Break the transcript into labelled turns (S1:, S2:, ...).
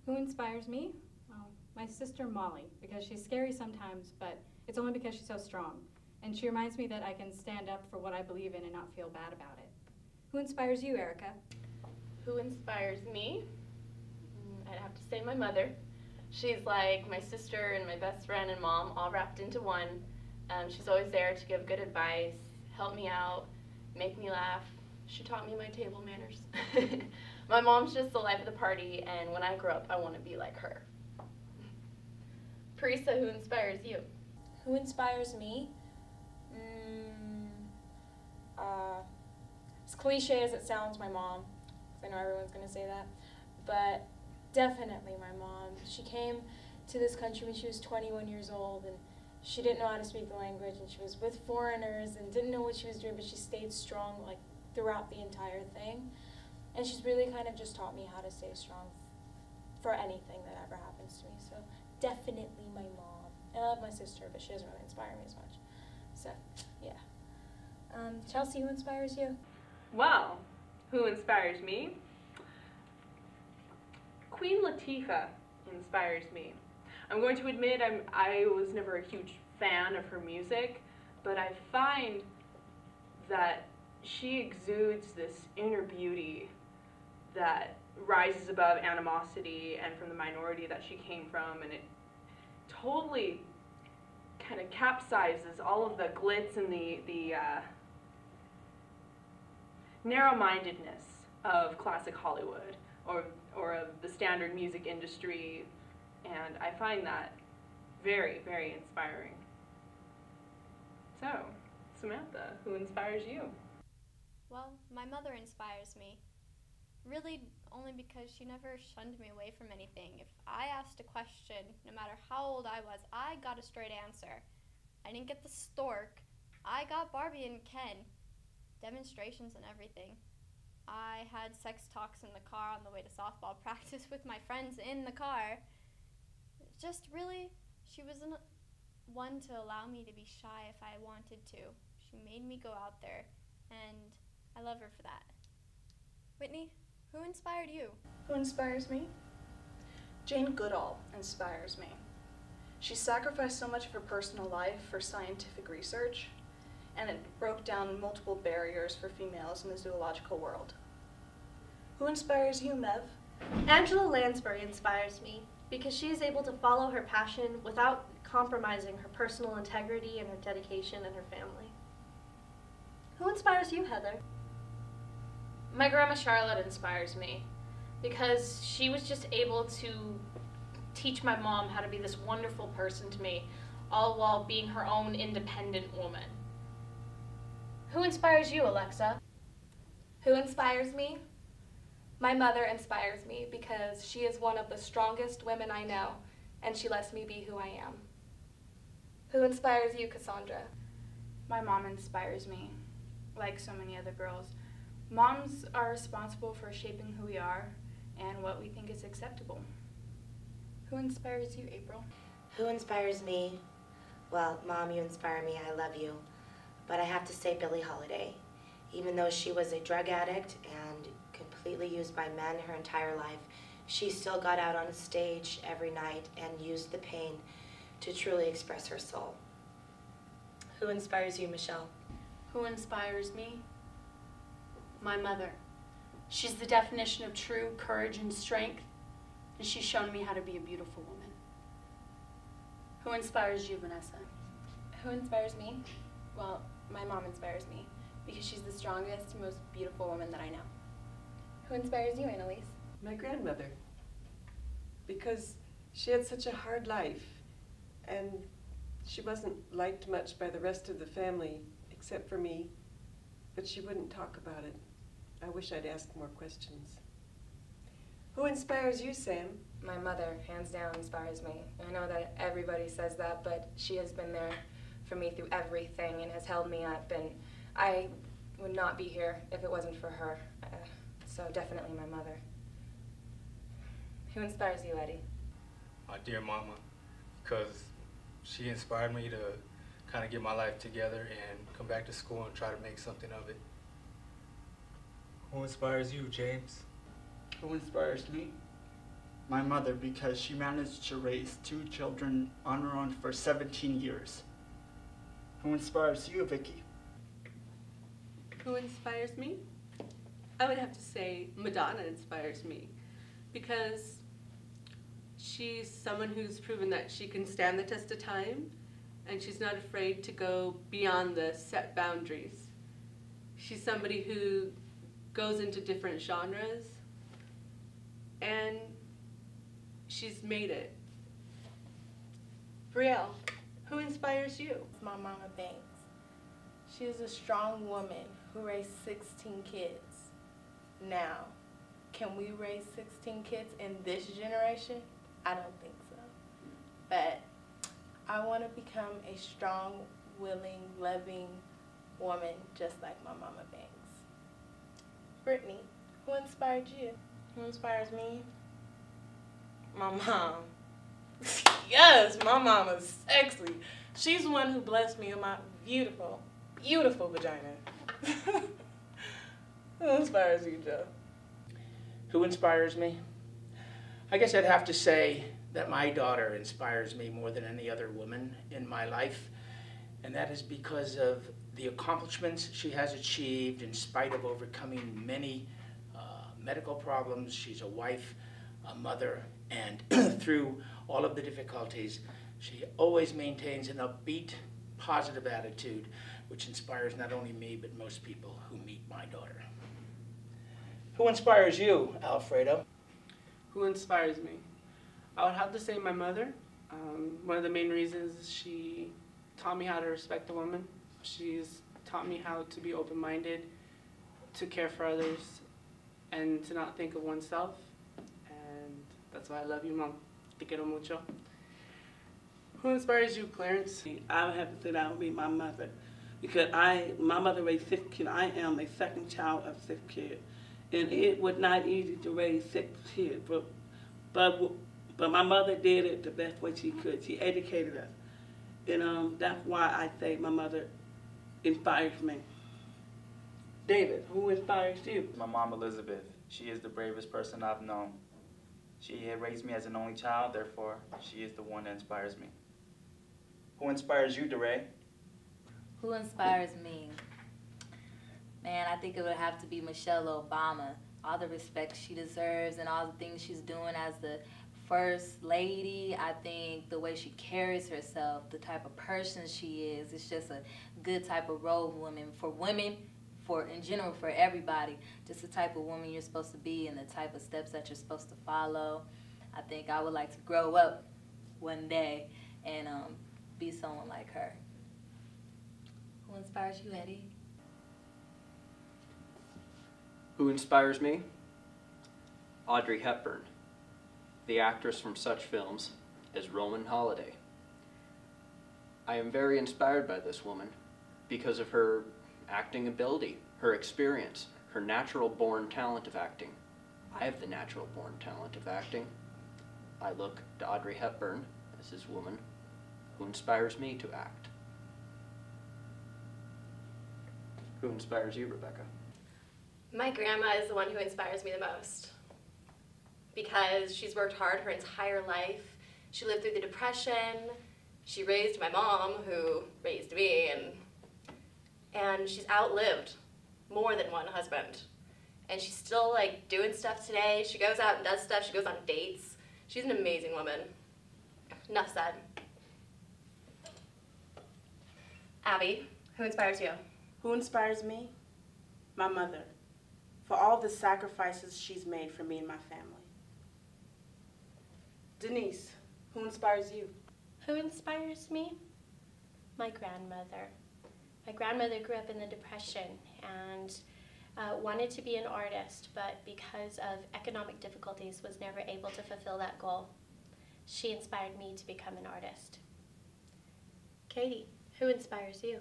S1: Who inspires me? Oh, my sister Molly, because she's scary sometimes, but it's only because she's so strong. And she reminds me that I can stand up for what I believe in and not feel bad about it. Who inspires you, Erica?
S2: Who inspires me? I'd have to say my mother. She's like my sister and my best friend and mom all wrapped into one. She's always there to give good advice, help me out, make me laugh. She taught me my table manners. My mom's just the life of the party, and when I grow up, I want to be like her. Parisa, who inspires you?
S3: Who inspires me? As cliche as it sounds, my mom. 'Cause I know everyone's going to say that. But definitely my mom. She came to this country when she was 21 years old, and she didn't know how to speak the language, and she was with foreigners and didn't know what she was doing, but she stayed strong like throughout the entire thing. And she's really kind of just taught me how to stay strong for anything that ever happens to me. So definitely my mom. And I love my sister, but she doesn't really inspire me as much. So, yeah. Chelsea, who inspires you?
S4: Well, who inspires me? Queen Latifah inspires me. I'm going to admit I was never a huge fan of her music, but I find that she exudes this inner beauty that rises above animosity and from the minority that she came from, and it totally kind of capsizes all of the glitz and the narrow-mindedness of classic Hollywood or of the standard music industry, and I find that very, very inspiring. So, Samantha, who inspires you?
S5: Well, my mother inspires me. Really, only because she never shunned me away from anything. If I asked a question, no matter how old I was, I got a straight answer. I didn't get the stork. I got Barbie and Ken. Demonstrations and everything. I had sex talks in the car on the way to softball practice with my friends in the car. Just really, she wasn't one to allow me to be shy if I wanted to. She made me go out there, and I love her for that. Whitney, who inspired you?
S6: Who inspires me? Jane Goodall inspires me. She sacrificed so much of her personal life for scientific research, and it broke down multiple barriers for females in the zoological world. Who inspires you, Mev?
S7: Angela Lansbury inspires me because she is able to follow her passion without compromising her personal integrity and her dedication and her family. Who inspires you, Heather?
S2: My grandma Charlotte inspires me because she was just able to teach my mom how to be this wonderful person to me, all while being her own independent woman. Who inspires you, Alexa?
S8: Who inspires me? My mother inspires me because she is one of the strongest women I know, and she lets me be who I am. Who inspires you, Cassandra?
S9: My mom inspires me, like so many other girls. Moms are responsible for shaping who we are and what we think is acceptable. Who inspires you, April?
S10: Who inspires me? Well, Mom, you inspire me. I love you. But I have to say Billie Holiday. Even though she was a drug addict and completely used by men her entire life, she still got out on a stage every night and used the pain to truly express her soul. Who inspires you, Michelle?
S11: Who inspires me? My mother. She's the definition of true courage and strength, and she's shown me how to be a beautiful woman. Who inspires you, Vanessa?
S12: Who inspires me? Well, my mom inspires me because she's the strongest, most beautiful woman that I know. Who inspires you, Annalise?
S13: My grandmother, because she had such a hard life, and she wasn't liked much by the rest of the family except for me, but she wouldn't talk about it. I wish I'd asked more questions. Who inspires you, Sam?
S12: My mother, hands down, inspires me. I know that everybody says that, but she has been there for me through everything and has held me up, and I would not be here if it wasn't for her. So definitely my mother. Who inspires you, Eddie?
S14: My dear mama, because she inspired me to kind of get my life together and come back to school and try to make something of it.
S15: Who inspires you, James?
S16: Who inspires me?
S15: My mother, because she managed to raise 2 children on her own for 17 years. Who inspires you, Vicky?
S16: Who inspires me? I would have to say Madonna inspires me, because she's someone who's proven that she can stand the test of time, and she's not afraid to go beyond the set boundaries. She's somebody who goes into different genres, and she's made it. Brielle, who inspires you?
S17: My Mama Banks. She is a strong woman who raised 16 kids. Now, can we raise 16 kids in this generation? I don't think so. But I want to become a strong, willing, loving woman just like my Mama Banks. Brittany, who inspired you?
S18: Who inspires me? My mom. Yes, my mom is sexy. She's the one who blessed me with my beautiful, beautiful vagina. Who inspires you, Joe?
S19: Who inspires me? I guess I'd have to say that my daughter inspires me more than any other woman in my life, and that is because of the accomplishments she has achieved in spite of overcoming many medical problems. She's a wife, a mother, and through all of the difficulties, she always maintains an upbeat, positive attitude, which inspires not only me, but most people who meet my daughter. Who inspires you, Alfredo?
S16: Who inspires me? I would have to say my mother. One of the main reasons is she taught me how to respect a woman. She's taught me how to be open-minded, to care for others, and to not think of oneself. And that's why I love you, Mom. Te quiero mucho. Who inspires you, Clarence?
S20: I would have to say that would be my mother, because my mother raised 6 kids. I am a second child of 6 kids, and it was not easy to raise 6 kids, but my mother did it the best way she could. She educated us, and that's why I say my mother inspires me. David, who inspires you?
S21: My mom, Elizabeth. She is the bravest person I've known. She had raised me as an only child, therefore, she is the one that inspires me. Who inspires you, DeRay?
S22: Who inspires me? Man, I think it would have to be Michelle Obama. All the respect she deserves and all the things she's doing as the First Lady. I think the way she carries herself, the type of person she is, it's just a good type of role women, for in general, for everybody. Just the type of woman you're supposed to be and the type of steps that you're supposed to follow. I think I would like to grow up one day and be someone like her. Who inspires you, Eddie?
S23: Who inspires me? Audrey Hepburn, the actress from such films as Roman Holiday. I am very inspired by this woman because of her acting ability, her experience, her natural-born talent of acting. I have the natural-born talent of acting. I look to Audrey Hepburn as this woman who inspires me to act. Who inspires you, Rebecca?
S2: My grandma is the one who inspires me the most, because she's worked hard her entire life. She lived through the Depression. She raised my mom, who raised me, and she's outlived more than one husband. And she's still like doing stuff today. She goes out and does stuff. She goes on dates. She's an amazing woman. Enough said. Abby, who inspires you?
S24: Who inspires me? My mother, for all the sacrifices she's made for me and my family. Denise, who inspires you?
S7: Who inspires me? My grandmother. My grandmother grew up in the Depression and wanted to be an artist, but because of economic difficulties was never able to fulfill that goal. She inspired me to become an artist. Katie, who inspires you?